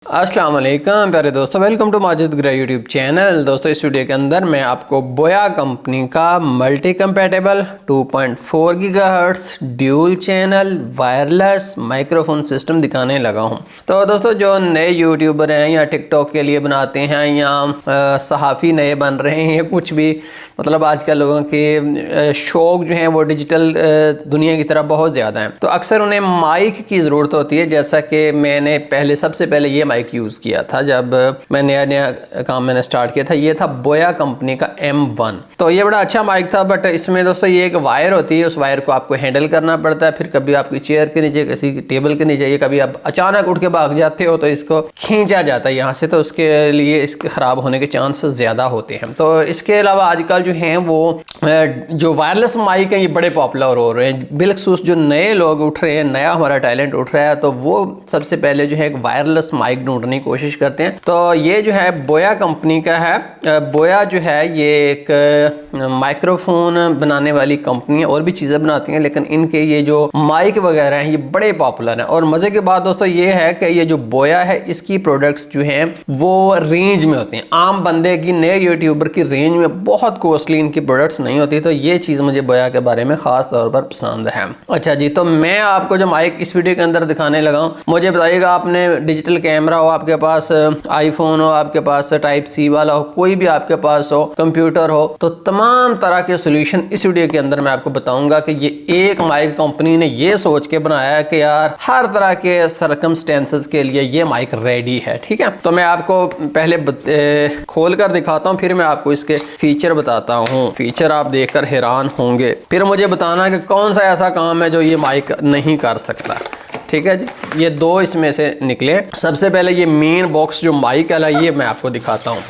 अस्सलाम वालेकुम प्यारे दोस्तों, welcome to Majid Gray YouTube channel. दोस्तों इस वीडियो के अंदर मैं आपको बोया कंपनी का multi compatible 2.4 gigahertz dual channel wireless microphone system दिखाने लगा हूं। तो दोस्तों जो नए यूट्यूबर हैं या टिकटॉक के लिए बनाते हैं या सहाफ़ी नए बन रहे हैं, कुछ भी मतलब आजकल लोगों के शौक़ जो हैं वो डिजिटल दुनिया की तरफ बहुत ज़्यादा हैं, तो अक्सर उन्हें माइक की ज़रूरत होती है। जैसा कि मैंने सबसे पहले ये माइक यूज़ किया था जब मैं नया काम मैंने स्टार्ट किया था। ये था बोया कंपनी का M1। तो ये बड़ा अच्छा माइक था, बट इसमें दोस्तों ये एक वायर होती है, उस वायर को आपको हैंडल करना पड़ता है। फिर कभी आपकी चेयर के नीचे, किसी टेबल के नीचे, कभी आप अचानक उठ के भाग जाते हो तो इसको खींचा जाता है यहाँ से, तो उसके लिए इसके ख़राब होने के चांसेस ज़्यादा होते हैं। तो इसके अलावा आजकल जो हैं वो जो वायरलेस माइक हैं ये बड़े पॉपुलर हो रहे हैं। बिलखसूस जो नए लोग उठ रहे हैं, नया हमारा टैलेंट उठ रहा है, तो वो सबसे पहले जो है एक वायरलेस माइक ढूंढने की कोशिश करते हैं। तो ये जो है बोया कंपनी का है। बोया जो है ये एक माइक्रोफोन बनाने वाली कंपनी है, और भी चीज़ें बनाती हैं, लेकिन इनके ये जो माइक वगैरह हैं ये बड़े पॉपुलर हैं। और मज़े की बात दोस्तों ये है कि ये जो बोया है इसकी प्रोडक्ट्स जो हैं वो रेंज में होती हैं। आम बंदे की, नए यूट्यूबर की रेंज में बहुत कॉस्टली इनकी प्रोडक्ट्स नहीं होती। तो ये चीज़ मुझे बोया के बारे में ख़ास तौर पर पसंद है। अच्छा जी, तो मैं आपको जो माइक इस वीडियो के अंदर दिखाने लगा हूँ, मुझे बताइएगा, आपने डिजिटल कैमरा हो, आपके पास आईफोन हो, आपके पास टाइप सी वाला हो, कोई भी आपके पास हो, कंप्यूटर हो, तो तमाम तरह के सोल्यूशन इस वीडियो के अंदर मैं आपको बताऊंगा कि ये एक माइक कंपनी ने ये सोच के बनाया है कि यार हर तरह के सर्कमस्टेंसेस के लिए ये माइक रेडी है। ठीक है, तो मैं आपको पहले खोल कर दिखाता हूँ, फिर मैं आपको इसके फीचर बताता हूँ। फीचर आप देखकर हैरान होंगे, फिर मुझे बताना कि कौन सा ऐसा काम है जो ये माइक नहीं कर सकता। ठीक है जी, ये दो इसमें से निकले। सबसे पहले ये मेन बॉक्स जो माइक वाला, ये मैं आपको दिखाता हूँ।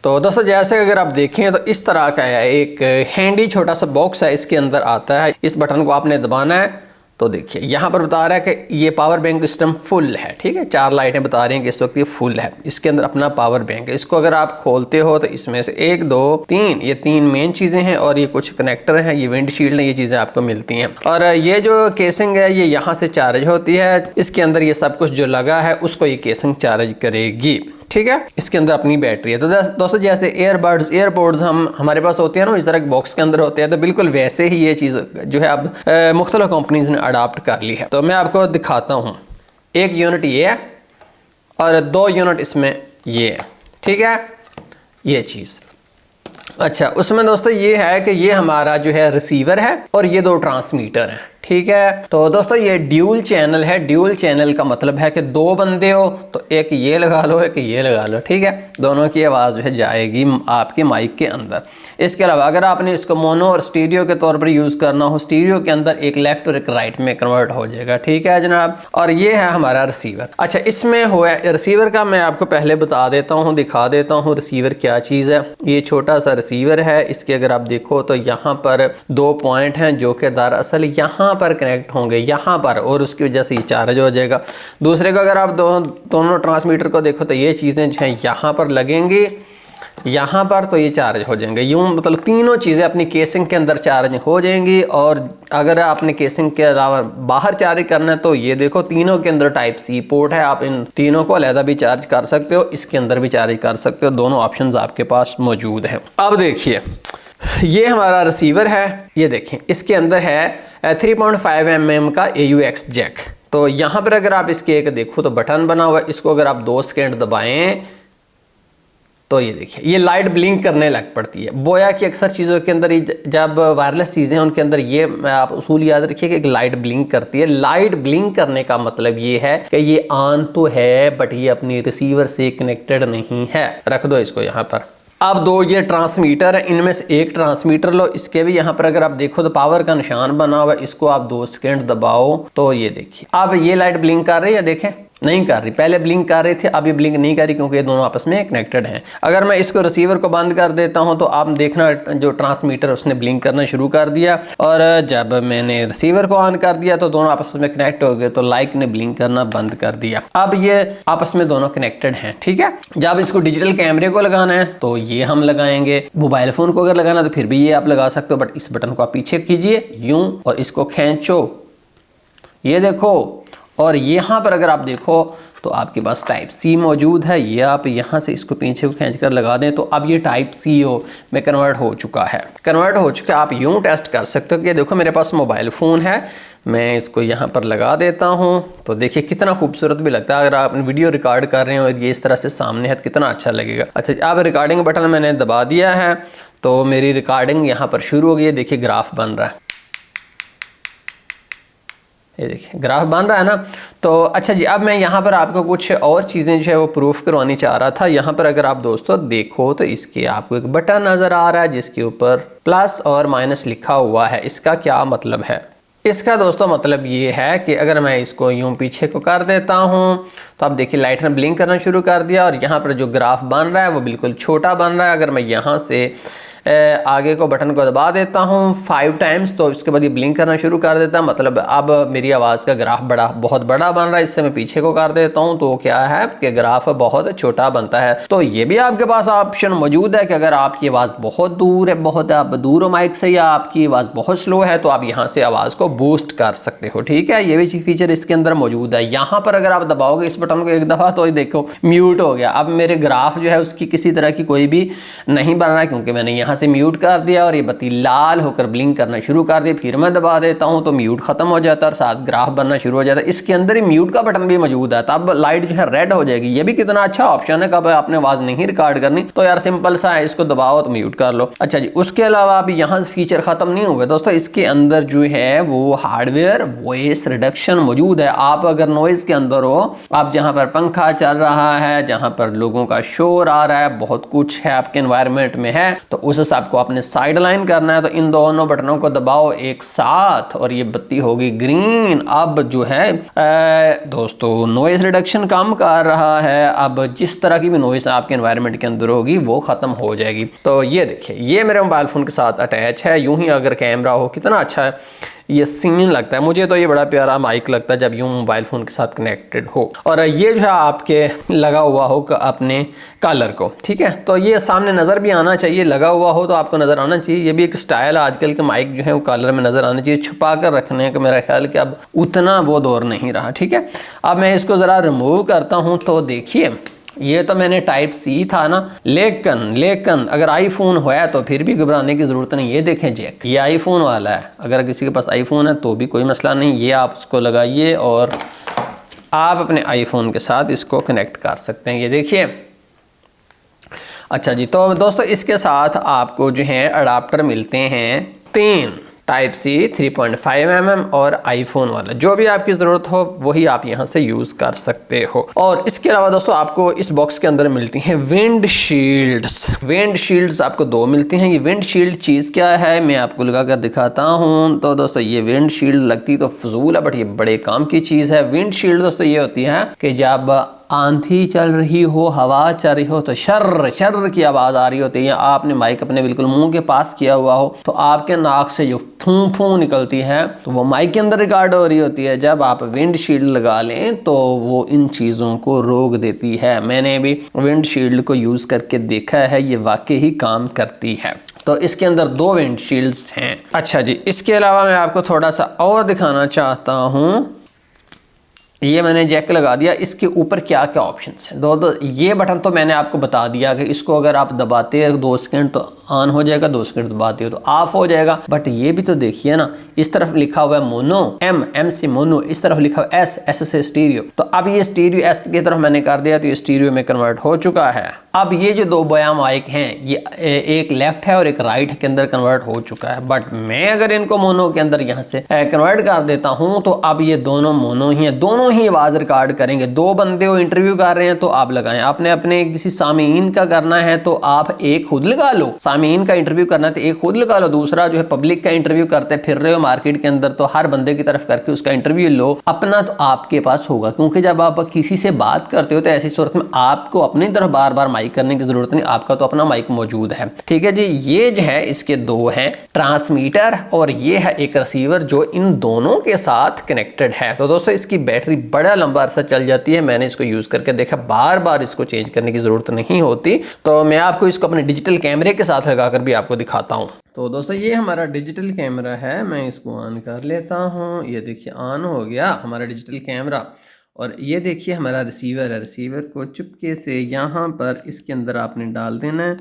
तो दोस्तों जैसे अगर आप देखें तो इस तरह का है, एक हैंडी छोटा सा बॉक्स है, इसके अंदर आता है। इस बटन को आपने दबाना है, तो देखिए यहाँ पर बता रहा है कि ये पावर बैंक सिस्टम फुल है। ठीक है, 4 लाइटें बता रही हैं कि इस वक्त ये फुल है। इसके अंदर अपना पावर बैंक है। इसको अगर आप खोलते हो तो इसमें से 1 2 3 ये 3 मेन चीज़ें हैं, और ये कुछ कनेक्टर हैं, ये विंडशील्ड है, ये चीज़ें आपको मिलती हैं। और ये जो केसिंग है ये यहाँ से चार्ज होती है। इसके अंदर ये सब कुछ जो लगा है उसको ये केसिंग चार्ज करेगी। ठीक है, इसके अंदर अपनी बैटरी है। तो दोस्तों जैसे एयरपोर्ट्स हमारे पास होते हैं ना, इस तरह के बॉक्स के अंदर होते हैं, तो बिल्कुल वैसे ही ये चीज़ जो है अब मुख्तलिफ कंपनीज ने अडाप्ट कर ली है। तो मैं आपको दिखाता हूँ, 1 यूनिट ये है और 2 यूनिट इसमें ये है। ठीक है, ये चीज़। अच्छा, उसमें दोस्तों ये है कि ये हमारा जो है रिसीवर है और ये 2 ट्रांसमीटर हैं। ठीक है, तो दोस्तों ये ड्यूल चैनल है। ड्यूल चैनल का मतलब है कि 2 बंदे हो तो एक ये लगा लो, एक ये लगा लो। ठीक है, दोनों की आवाज़ जो है जाएगी आपके माइक के अंदर। इसके अलावा अगर आपने इसको मोनो और स्टीरियो के तौर पर यूज़ करना हो, स्टीरियो के अंदर एक लेफ्ट और एक राइट में कन्वर्ट हो जाएगा। ठीक है जनाब, और ये है हमारा रिसीवर। अच्छा, इसमें हुआ रिसीवर का मैं आपको पहले बता देता हूँ, दिखा देता हूँ रिसीवर क्या चीज़ है। ये छोटा सा रिसीवर है। इसके अगर आप देखो तो यहाँ पर 2 पॉइंट हैं जो कि दरअसल यहाँ पर कनेक्ट होंगे यहाँ पर, और उसकी वजह से ये चार्ज हो जाएगा। दूसरे को अगर आप दोनों ट्रांसमीटर को देखो तो ये चीज़ें जो हैं यहाँ पर लगेंगी, यहाँ पर, तो ये चार्ज हो जाएंगे। यूँ मतलब तीनों चीज़ें अपनी केसिंग के अंदर चार्ज हो जाएंगी। और अगर आपने केसिंग के अलावा बाहर चार्ज करना है तो ये देखो तीनों के अंदर टाइप सी पोर्ट है। आप इन तीनों को अलहदा भी चार्ज कर सकते हो, इसके अंदर भी चार्ज कर सकते हो। दोनों ऑप्शंस आपके पास मौजूद हैं। अब देखिए ये हमारा रिसीवर है, ये देखें इसके अंदर है 3.5 mm का AUX जैक। तो यहाँ पर अगर आप इसके एक देखो तो बटन बना हुआ है, इसको अगर आप 2 सेकंड दबाएं तो ये देखिए ये लाइट ब्लिंक करने लग पड़ती है। बोया की अक्सर चीज़ों के अंदर जब वायरलेस चीज़ें हैं उनके अंदर ये आप उसूल याद रखिए कि एक लाइट ब्लिंक करती है। लाइट ब्लिंक करने का मतलब ये है कि ये ऑन तो है बट ये अपनी रिसीवर से कनेक्टेड नहीं है। रख दो इसको यहाँ पर। अब 2 ये ट्रांसमीटर है, इनमें से एक ट्रांसमीटर लो। इसके भी यहाँ पर अगर आप देखो तो पावर का निशान बना हुआ है, इसको आप 2 सेकंड दबाओ तो ये देखिए अब ये लाइट ब्लिंक कर रही है। देखें नहीं कर रही, पहले ब्लिंक कर रही थी, अब ये ब्लिंक नहीं कर रही क्योंकि ये दोनों आपस में कनेक्टेड हैं। अगर मैं इसको रिसीवर को बंद कर देता हूं तो आप देखना जो ट्रांसमीटर उसने ब्लिंक करना शुरू कर दिया, और जब मैंने रिसीवर को ऑन कर दिया तो दोनों आपस में कनेक्ट हो गए, तो लाइट ने ब्लिंक करना बंद कर दिया। अब ये आपस में दोनों कनेक्टेड हैं। ठीक है, जब इसको डिजिटल कैमरे को लगाना है तो ये हम लगाएंगे, मोबाइल फोन को अगर लगाना तो फिर भी ये आप लगा सकते हो, बट इस बटन को आप पीछे कीजिए यूं और इसको खींचो, ये देखो, और यहाँ पर अगर आप देखो तो आपके पास टाइप सी मौजूद है। ये आप यहाँ से इसको पीछे को खींच कर लगा दें तो अब ये टाइप सी में कन्वर्ट हो चुका है। कन्वर्ट हो चुका है। आप यूँ टेस्ट कर सकते हो कि देखो मेरे पास मोबाइल फ़ोन है, मैं इसको यहाँ पर लगा देता हूँ तो देखिए कितना खूबसूरत भी लगता है। अगर आप वीडियो रिकॉर्ड कर रहे हो और ये इस तरह से सामने है तो कितना अच्छा लगेगा। अच्छा, अब रिकॉर्डिंग बटन मैंने दबा दिया है तो मेरी रिकॉर्डिंग यहाँ पर शुरू हो गई है। देखिए ग्राफ बन रहा है, ये देखिए ग्राफ बन रहा है ना। तो अच्छा जी, अब मैं यहाँ पर आपको कुछ और चीज़ें जो है वो प्रूफ करवानी चाह रहा था। यहाँ पर अगर आप दोस्तों देखो तो इसके आपको एक बटन नज़र आ रहा है जिसके ऊपर प्लस और माइनस लिखा हुआ है। इसका क्या मतलब है? इसका दोस्तों मतलब ये है कि अगर मैं इसको यूं पीछे को कर देता हूं तो आप देखिए लाइट ने ब्लिंक करना शुरू कर दिया और यहाँ पर जो ग्राफ बन रहा है वो बिल्कुल छोटा बन रहा है। अगर मैं यहाँ से आगे को बटन को दबा देता हूँ 5 टाइम्स तो इसके बाद ये ब्लिंक करना शुरू कर देता है। मतलब अब मेरी आवाज़ का ग्राफ बहुत बड़ा बन रहा है। इससे मैं पीछे को कर देता हूँ तो क्या है कि ग्राफ बहुत छोटा बनता है। तो ये भी आपके पास ऑप्शन मौजूद है कि अगर आपकी आवाज़ बहुत दूर है, बहुत आप दूर हो माइक से, या आपकी आवाज़ बहुत स्लो है तो आप यहाँ से आवाज़ को बूस्ट कर सकते हो। ठीक है, ये भी फीचर इसके अंदर मौजूद है। यहाँ पर अगर आप दबाओगे इस बटन को एक दफ़ा तो देखो म्यूट हो गया। अब मेरे ग्राफ जो है उसकी किसी तरह की कोई भी नहीं बन रहा है क्योंकि मैंने यहाँ से म्यूट कर दिया और ये बत्ती लाल होकर ब्लिंक करना शुरू कर दी। फिर मैं दबा देता हूँ तो म्यूट खत्म हो जाता है और साथ ग्राफ बनना शुरू हो जाता है। इसके अंदर ही म्यूट का बटन भी मौजूद है, तब लाइट जो है रेड हो जाएगी। ये भी कितना अच्छा ऑप्शन है। कब आपने आवाज नहीं रिकॉर्ड करनी तो यार सिंपल सा है, इसको दबाओ तो म्यूट कर लो। अच्छा जी, उसके अलावा अभी यहाँ फीचर खत्म नहीं हुए दोस्तों। इसके अंदर जो है वो हार्डवेयर वॉइस रिडक्शन मौजूद है। आप अगर नॉइज के अंदर हो, आप जहाँ पर पंखा चल रहा है, जहाँ पर लोगों का शोर आ रहा है, बहुत कुछ है आपके एनवायरनमेंट में है, तो उस हिसाब को आपने साइड लाइन करना है। तो इन दोनों बटनों को दबाओ एक साथ और ये बत्ती होगी ग्रीन। अब जो है दोस्तों नॉइज रिडक्शन कम कर रहा है। अब जिस तरह की भी नॉइज आपके एनवायरनमेंट के अंदर होगी वो खत्म हो जाएगी। तो ये देखिए, ये मेरे मोबाइल फ़ोन के साथ अटैच है। यूं ही अगर कैमरा हो कितना अच्छा है ये सीन लगता है। मुझे तो ये बड़ा प्यारा माइक लगता है जब यूं मोबाइल फ़ोन के साथ कनेक्टेड हो और ये जो है आपके लगा हुआ हो अपने कॉलर को। ठीक है, तो ये सामने नज़र भी आना चाहिए। लगा हुआ हो तो आपको नज़र आना चाहिए। ये भी एक स्टाइल है। आजकल के माइक जो है वो कॉलर में नज़र आना चाहिए। छुपा कर रखने का मेरा ख्याल कि अब उतना वो दौर नहीं रहा। ठीक है, अब मैं इसको ज़रा रिमूव करता हूँ तो देखिए ये तो मैंने टाइप सी था ना, लेकिन अगर आईफोन है तो फिर भी घबराने की ज़रूरत नहीं। ये देखें जैक, ये आईफोन वाला है। अगर किसी के पास आईफोन है तो भी कोई मसला नहीं, ये आप उसको लगाइए और आप अपने आईफोन के साथ इसको कनेक्ट कर सकते हैं। ये देखिए। अच्छा जी, तो दोस्तों इसके साथ आपको जो है अडाप्टर मिलते हैं 3 टाइप सी 3.5 mm और आईफोन वाला। जो भी आपकी ज़रूरत हो वही आप यहाँ से यूज़ कर सकते हो। और इसके अलावा दोस्तों आपको इस बॉक्स के अंदर मिलती हैं विंड शील्ड्स आपको 2 मिलती हैं। ये विंड शील्ड चीज़ क्या है मैं आपको लगा कर दिखाता हूँ। तो दोस्तों ये विंड शील्ड लगती तो फजूल है बट ये बड़े काम की चीज़ है। विंड शील्ड दोस्तों ये होती है कि जब आंधी चल रही हो, हवा चल रही हो तो शर्र की आवाज़ आ रही होती है, या आपने माइक अपने बिल्कुल मुंह के पास किया हुआ हो तो आपके नाक से जो फूं फूं निकलती है तो वो माइक के अंदर रिकॉर्ड हो रही होती है। जब आप विंड शील्ड लगा लें तो वो इन चीज़ों को रोक देती है। मैंने भी विंड शील्ड को यूज़ करके देखा है, ये वाकई ही काम करती है। तो इसके अंदर 2 विंड शील्ड्स हैं। अच्छा जी, इसके अलावा मैं आपको थोड़ा सा और दिखाना चाहता हूँ। ये मैंने जैक लगा दिया। इसके ऊपर क्या क्या ऑप्शंस हैं। दो ये बटन तो मैंने आपको बता दिया कि इसको अगर आप दबाते हैं 2 सेकंड तो ऑन हो जाएगा, 2 सेकंड दबाते हो तो ऑफ हो जाएगा। बट ये भी तो देखिए ना, इस तरफ लिखा हुआ है मोनो, एम से मोनो, इस तरफ लिखा हुआ एस से स्टीरियो। तो अब ये स्टीरियो एस की तरफ मैंने कर दिया तो ये स्टीरियो में कन्वर्ट हो चुका है। अब ये जो 2 बोया माइक हैं ये एक लेफ्ट है और एक राइट के अंदर कन्वर्ट हो चुका है। बट मैं अगर इनको मोनो के अंदर यहाँ से कन्वर्ट कर देता हूँ तो अब ये दोनों मोनो ही हैं, दोनों ही आवाज़ रिकॉर्ड करेंगे। 2 बंदे हो इंटरव्यू कर रहे हैं तो आप लगाएं, आपने अपने किसी सामीन का करना है तो आप एक खुद लगा लो, सामीन का इंटरव्यू करना है तो एक खुद लगा लो, दूसरा जो है पब्लिक का इंटरव्यू करते फिर रहे हो मार्केट के अंदर तो हर बंदे की तरफ करके उसका इंटरव्यू लो, अपना तो आपके पास होगा। क्योंकि जब आप किसी से बात करते हो तो ऐसी सूरत में आपको अपनी तरफ बार बार माइक करने की जरूरत नहीं, आपका तो अपना माइक मौजूद है। ठीक है जी, ये जो है इसके 2 हैं ट्रांसमीटर और ये है एक रिसीवर जो इन दोनों के साथ कनेक्टेड है। तो दोस्तों इसकी बैटरी बड़ा लंबा अरसा चल जाती है। मैंने इसको यूज करके देखा, बार बार इसको चेंज करने की जरूरत नहीं होती। तो मैं आपको इसको अपने डिजिटल कैमरे के साथ लगाकर भी आपको दिखाता हूँ। तो दोस्तों ये हमारा डिजिटल कैमरा है, मैं इसको ऑन कर लेता हूँ। ये देखिए ऑन हो गया हमारा डिजिटल कैमरा। और ये देखिए हमारा रिसीवर है, रिसीवर को चुपके से यहाँ पर इसके अंदर आपने डाल देना है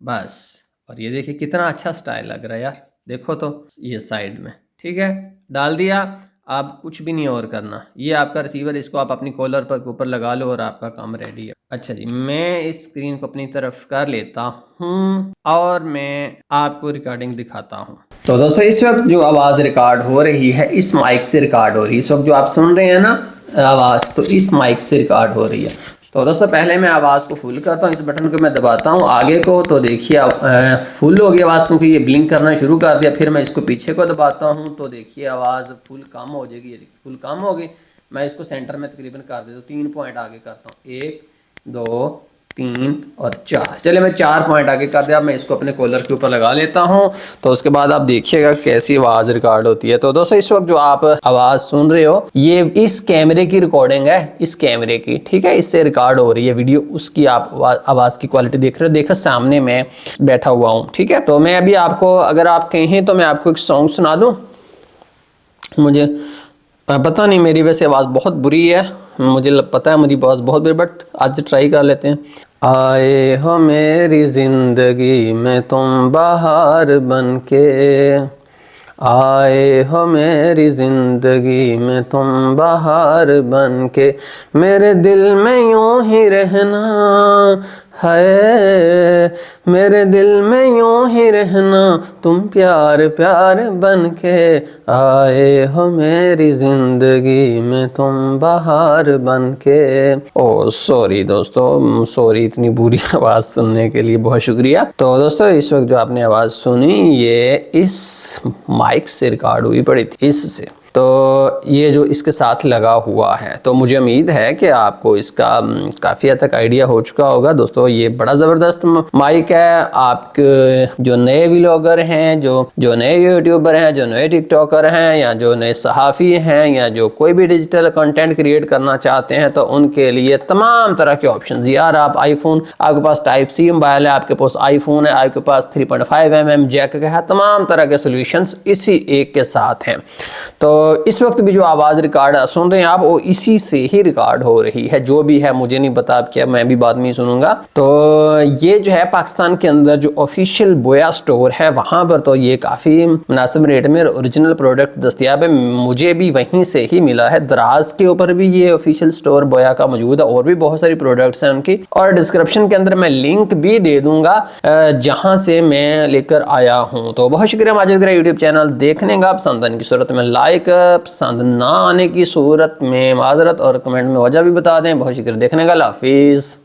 बस। और ये देखिए कितना अच्छा स्टाइल लग रहा है यार, देखो तो ये साइड में, ठीक है, डाल दिया। आप कुछ भी नहीं और करना, ये आपका रिसीवर, इसको आप अपनी कॉलर पर ऊपर लगा लो और आपका काम रेडी है। अच्छा जी, मैं इस स्क्रीन को अपनी तरफ कर लेता हूँ और मैं आपको रिकॉर्डिंग दिखाता हूँ। तो दोस्तों इस वक्त जो आवाज़ रिकॉर्ड हो रही है इस माइक से रिकॉर्ड हो रही है। इस वक्त जो आप सुन रहे हैं ना आवाज़, तो इस माइक से रिकॉर्ड हो रही है। तो दोस्तों पहले मैं आवाज़ को फुल करता हूँ, इस बटन को मैं दबाता हूँ आगे को, तो देखिए फुल हो गई आवाज़ क्योंकि ये ब्लिंक करना शुरू कर दिया। फिर मैं इसको पीछे को दबाता हूँ तो देखिए आवाज़ फुल कम हो जाएगी, फुल कम हो गई। मैं इसको सेंटर में तकरीबन कर देता हूँ, 3 पॉइंट आगे करता हूँ, 1 2 3 और 4। चले मैं 4 पॉइंट आगे कर दिया। मैं इसको अपने कॉलर के ऊपर लगा लेता हूँ, तो उसके बाद आप देखिएगा कैसी आवाज़ रिकॉर्ड होती है। तो दोस्तों इस वक्त जो आप आवाज़ सुन रहे हो ये इस कैमरे की रिकॉर्डिंग है, इस कैमरे की, ठीक है, इससे रिकॉर्ड हो रही है वीडियो, उसकी आप आवाज़ की क्वालिटी देख रहे हो। देखो सामने मैं बैठा हुआ हूँ, ठीक है। तो मैं अभी आपको, अगर आप कहें तो मैं आपको एक सॉन्ग सुना दूँ। मुझे पता नहीं, मेरी वैसे आवाज़ बहुत बुरी है, मुझे पता है मेरी आवाज़ बहुत बुरी, बट आज ट्राई कर लेते हैं। आए हो मेरी ज़िंदगी में तुम बहार बन के, आए हो मेरी ज़िंदगी में तुम बहार बन के, मेरे दिल में यूं ही रहना है, मेरे दिल में यूं ही रहना, तुम प्यार प्यार बन के, आए हो मेरी ज़िंदगी में तुम बहार बन के। ओ सॉरी दोस्तों, सॉरी इतनी बुरी आवाज़ सुनने के लिए, बहुत शुक्रिया। तो दोस्तों इस वक्त जो आपने आवाज़ सुनी ये इस माइक से रिकॉर्ड हुई पड़ी थी, इससे। तो ये जो इसके साथ लगा हुआ है, तो मुझे उम्मीद है कि आपको इसका काफ़ी हद तक आइडिया हो चुका होगा। दोस्तों ये बड़ा ज़बरदस्त माइक है। आप जो नए व्लॉगर हैं, जो नए यूट्यूबर हैं, जो नए टिकटॉकर हैं, या जो नए सहाफ़ी हैं, या जो कोई भी डिजिटल कंटेंट क्रिएट करना चाहते हैं, तो उनके लिए तमाम तरह के ऑप्शन यार। आप आईफोन, आपके पास टाइप सी मोबाइल है, आपके पास आईफोन है, आपके पास 3.5mm जैक का है, तमाम तरह के सोल्यूशंस इसी एक के साथ हैं। तो इस वक्त भी जो आवाज़ रिकॉर्ड सुन रहे हैं आप, वो इसी से ही रिकॉर्ड हो रही है। जो भी है मुझे नहीं पता अब क्या, मैं भी बाद में ही सुनूंगा। तो ये जो है पाकिस्तान के अंदर जो ऑफिशियल बोया स्टोर है वहाँ पर तो ये काफ़ी मुनासिब रेट में ओरिजिनल प्रोडक्ट दस्तियाब है। मुझे भी वहीं से ही मिला है। दराज के ऊपर भी ये ऑफिशियल स्टोर बोया का मौजूद है, और भी बहुत सारी प्रोडक्ट्स हैं उनकी, और डिस्क्रिप्शन के अंदर मैं लिंक भी दे दूंगा जहाँ से मैं लेकर आया हूँ। तो बहुत शुक्रिया माजिद ग्रे यूट्यूब चैनल देखने का। पसंद आने की सूरत में लाइक, पसंद ना आने की सूरत में माजरत, और कमेंट में वजह भी बता दें। बहुत शुक्रिया देखने का। अल्लाह हाफिज़।